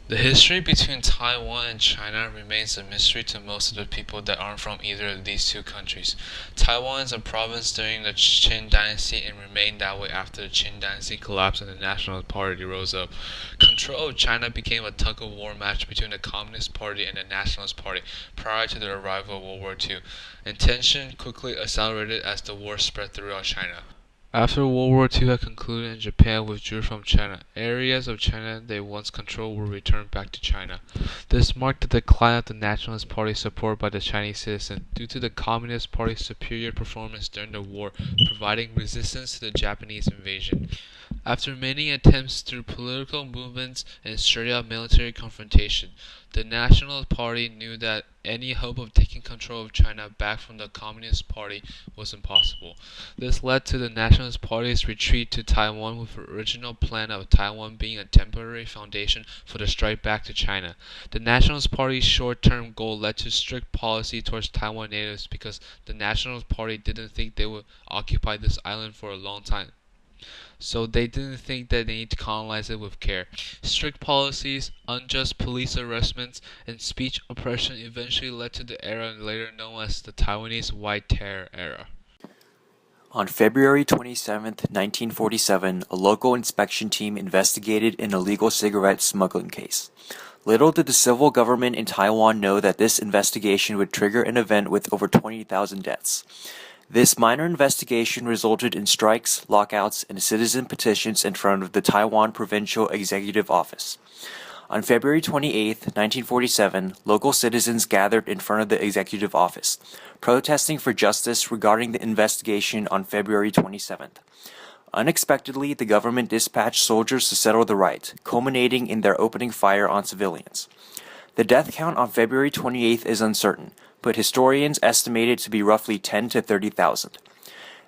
The history between Taiwan and China remains a mystery to most of the people that aren't from either of these two countries. Taiwan is a province during the Qin dynasty and remained that way after the Qin dynasty collapsed and the Nationalist Party rose up. Control of China became a tug of war match between the Communist Party and the Nationalist Party prior to the arrival of World War II, and tension quickly accelerated as the war spread throughout China. After World War II had concluded and Japan withdrew from China, areas of China they once controlled were returned back to China. This marked the decline of the Nationalist Party's support by the Chinese citizens due to the Communist Party's superior performance during the war, providing resistance to the Japanese invasion. After many attempts through political movements and straight-up military confrontation, the National Party knew that any hope of taking control of China back from the Communist Party was impossible. This led to the Nationalist Party's retreat to Taiwan with the original plan of Taiwan being a temporary foundation for the strike back to China. The Nationalist Party's short-term goal led to strict policy towards Taiwan natives because the Nationalist Party didn't think they would occupy this island for a long time, so they didn't think that they need to colonize it with care. Strict policies, unjust police arrestments, and speech oppression eventually led to the era later known as the Taiwanese White Terror era. On February 27, 1947, a local inspection team investigated an illegal cigarette smuggling case. Little did the civil government in Taiwan know that this investigation would trigger an event with over 20,000 deaths. This minor investigation resulted in strikes, lockouts, and citizen petitions in front of the Taiwan Provincial Executive Office. On February 28, 1947, local citizens gathered in front of the executive office, protesting for justice regarding the investigation on February 27th. Unexpectedly, the government dispatched soldiers to settle the riot, culminating in their opening fire on civilians. The death count on February 28th is uncertain, but historians estimate it to be roughly 10 to 30,000.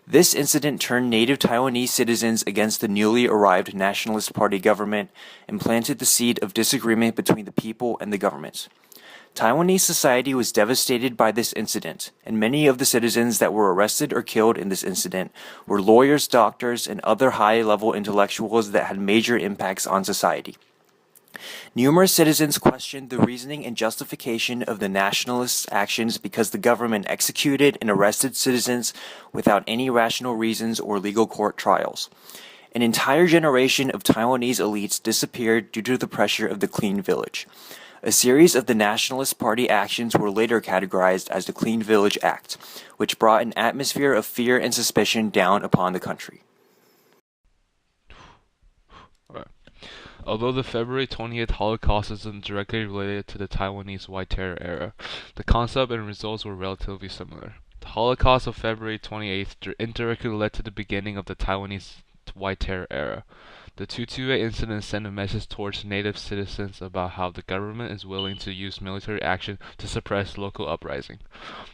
This incident turned native Taiwanese citizens against the newly arrived Nationalist Party government and planted the seed of disagreement between the people and the government. Taiwanese society was devastated by this incident, and many of the citizens that were arrested or killed in this incident were lawyers, doctors, and other high-level intellectuals that had major impacts on society. Numerous citizens questioned the reasoning and justification of the nationalists' actions because the government executed and arrested citizens without any rational reasons or legal court trials. An entire generation of Taiwanese elites disappeared due to the pressure of the Clean Village. A series of the Nationalist Party actions were later categorized as the Clean Village Act, which brought an atmosphere of fear and suspicion down upon the country. Although the February 20th Holocaust isn't directly related to the Taiwanese White Terror era, the concept and results were relatively similar. The Holocaust of February 28th indirectly led to the beginning of the Taiwanese White Terror era. The 228 incident sent a message towards native citizens about how the government is willing to use military action to suppress local uprising.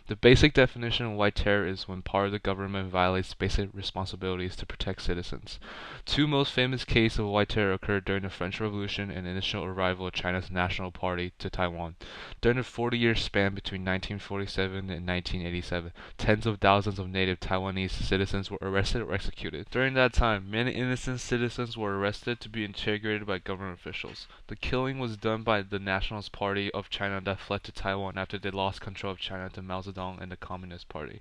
The basic definition of white terror is when part of the government violates basic responsibilities to protect citizens. Two most famous cases of white terror occurred during the French Revolution and initial arrival of China's National Party to Taiwan. During the 40-year span between 1947 and 1987, tens of thousands of native Taiwanese citizens were arrested or executed. During that time, many innocent citizens were arrested to be interrogated by government officials. The killing was done by the Nationalist Party of China that fled to Taiwan after they lost control of China to Mao Zedong and the Communist Party.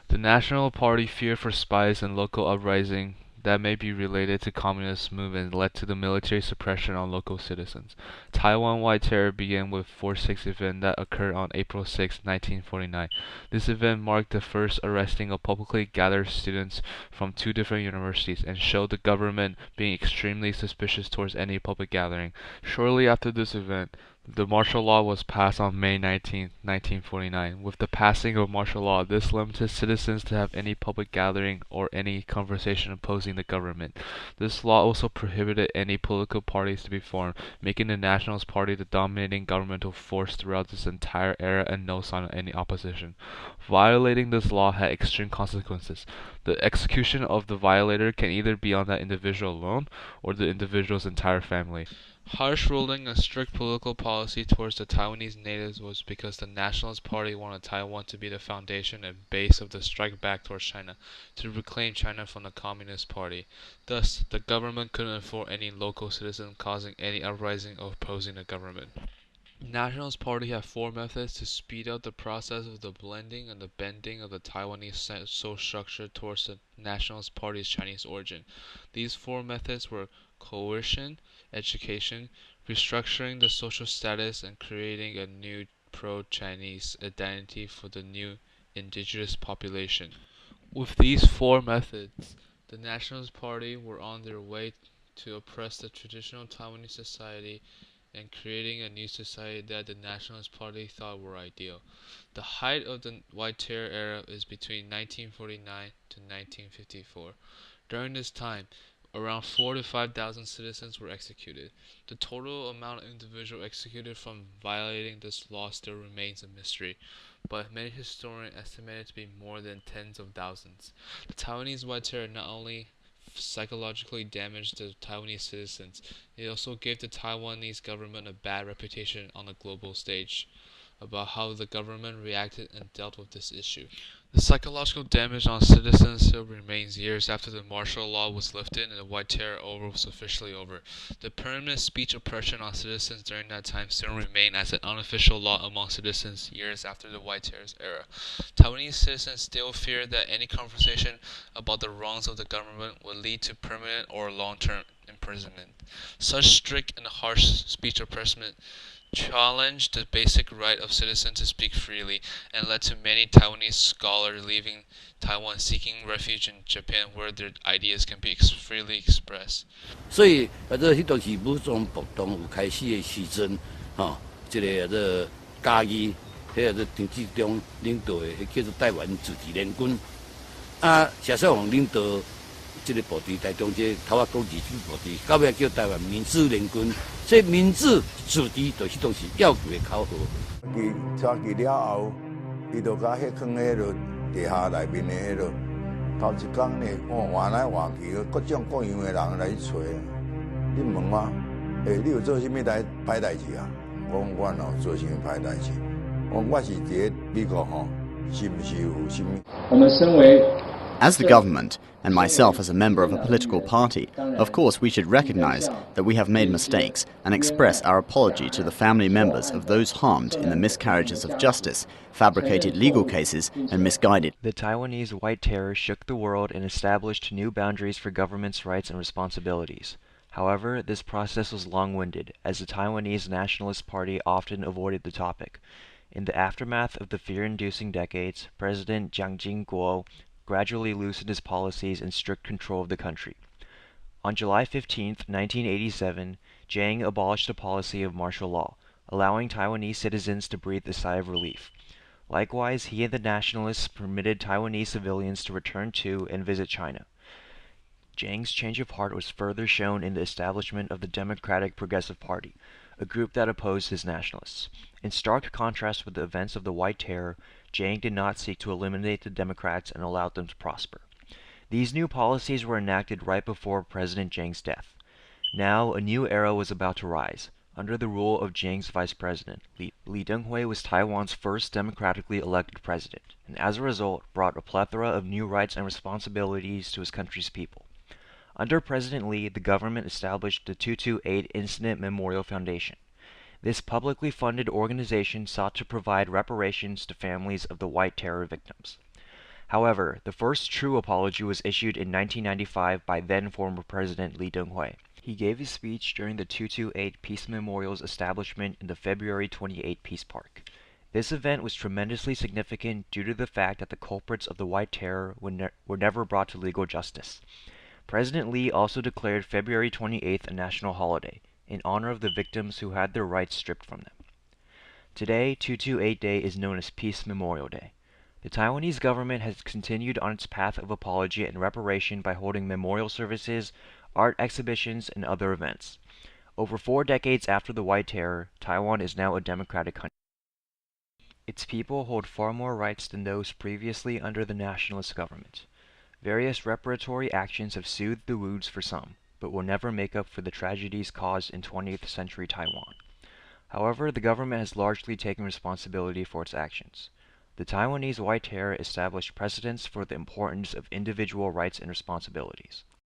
The National Party feared for spies and local uprising that may be related to communist movement led to the military suppression on local citizens. Taiwan White Terror began with 4/6 event that occurred on April 6, 1949. This event marked the first arresting of publicly gathered students from two different universities and showed the government being extremely suspicious towards any public gathering. Shortly after this event, the martial law was passed on May 19, 1949. With the passing of martial law, this limited citizens to have any public gathering or any conversation opposing the government. This law also prohibited any political parties to be formed, making the Nationalist Party the dominating governmental force throughout this entire era and no sign of any opposition. Violating this law had extreme consequences. The execution of the violator can either be on that individual alone or the individual's entire family. Harsh ruling and strict political policy towards the Taiwanese natives was because the Nationalist Party wanted Taiwan to be the foundation and base of the strike back towards China, to reclaim China from the Communist Party. Thus, the government couldn't afford any local citizen causing any uprising or opposing the government. Nationalist Party have four methods to speed up the process of the blending and the bending of the Taiwanese social structure towards the Nationalist Party's Chinese origin. These four methods were coercion, education, restructuring the social status, and creating a new pro-Chinese identity for the new indigenous population. With these four methods, the Nationalist Party were on their way to oppress the traditional Taiwanese society and creating a new society that the Nationalist Party thought were ideal. The height of the White Terror era is between 1949 to 1954. During this time, around 4 to 5,000 citizens were executed. The total amount of individuals executed from violating this law still remains a mystery, but many historians estimate it to be more than tens of thousands. The Taiwanese White Terror not only psychologically damaged the Taiwanese citizens, it also gave the Taiwanese government a bad reputation on the global stage about how the government reacted and dealt with this issue. The psychological damage on citizens still remains years after the martial law was lifted and the White Terror was officially over. The permanent speech oppression on citizens during that time still remained as an unofficial law among citizens years after the White Terror's era. Taiwanese citizens still fear that any conversation about the wrongs of the government would lead to permanent or long-term imprisonment. Such strict and harsh speech oppression challenged the basic right of citizens to speak freely and led to many Taiwanese scholars leaving Taiwan seeking refuge in Japan where their ideas can be freely expressed. 所以迄都是武装暴动有开始的时阵，这个嘉义，迄陈志忠领导的叫做台湾自治联军，谢绍煌领导这个部队，台中这头仔国自治部队，到尾叫台湾民主联军。这民主自治就是都是要求的口号。伊抓去了后，伊就甲迄囥迄落地下内面的迄落，头一工呢，换来换去，各种各样的人来找。你问我，你有做啥物歹代志啊？我有做啥物歹代志？我是伫美国吼，是毋是有啥物？我们身为 As the government, and myself as a member of a political party, of course we should recognize that we have made mistakes and express our apology to the family members of those harmed in the miscarriages of justice, fabricated legal cases, and misguided. The Taiwanese White Terror shook the world and established new boundaries for government's rights and responsibilities. However, this process was long-winded, as the Taiwanese Nationalist Party often avoided the topic. In the aftermath of the fear-inducing decades, President Jiang Jing-guo gradually loosened his policies and strict control of the country. On July 15, 1987, Jiang abolished the policy of martial law, allowing Taiwanese citizens to breathe a sigh of relief. Likewise, he and the nationalists permitted Taiwanese civilians to return to and visit China. Jiang's change of heart was further shown in the establishment of the Democratic Progressive Party, a group that opposed his nationalists. In stark contrast with the events of the White Terror, Jiang did not seek to eliminate the Democrats and allowed them to prosper. These new policies were enacted right before President Jiang's death. Now, a new era was about to rise. Under the rule of Jiang's vice president, Lee Teng-hui was Taiwan's first democratically elected president, and as a result brought a plethora of new rights and responsibilities to his country's people. Under President Lee, the government established the 228 Incident Memorial Foundation. This publicly funded organization sought to provide reparations to families of the White Terror victims. However, the first true apology was issued in 1995 by then-former President Lee Teng-hui. He gave his speech during the 228 Peace Memorial's establishment in the February 28 Peace Park. This event was tremendously significant due to the fact that the culprits of the White Terror were never brought to legal justice. President Lee also declared February 28th a national holiday, in honor of the victims who had their rights stripped from them. Today, 228 Day is known as Peace Memorial Day. The Taiwanese government has continued on its path of apology and reparation by holding memorial services, art exhibitions, and other events. Over 4 decades after the White Terror, Taiwan is now a democratic country. Its people hold far more rights than those previously under the nationalist government. Various reparatory actions have soothed the wounds for some, but will never make up for the tragedies caused in 20th century Taiwan. However, the government has largely taken responsibility for its actions. The Taiwanese White Terror established precedents for the importance of individual rights and responsibilities.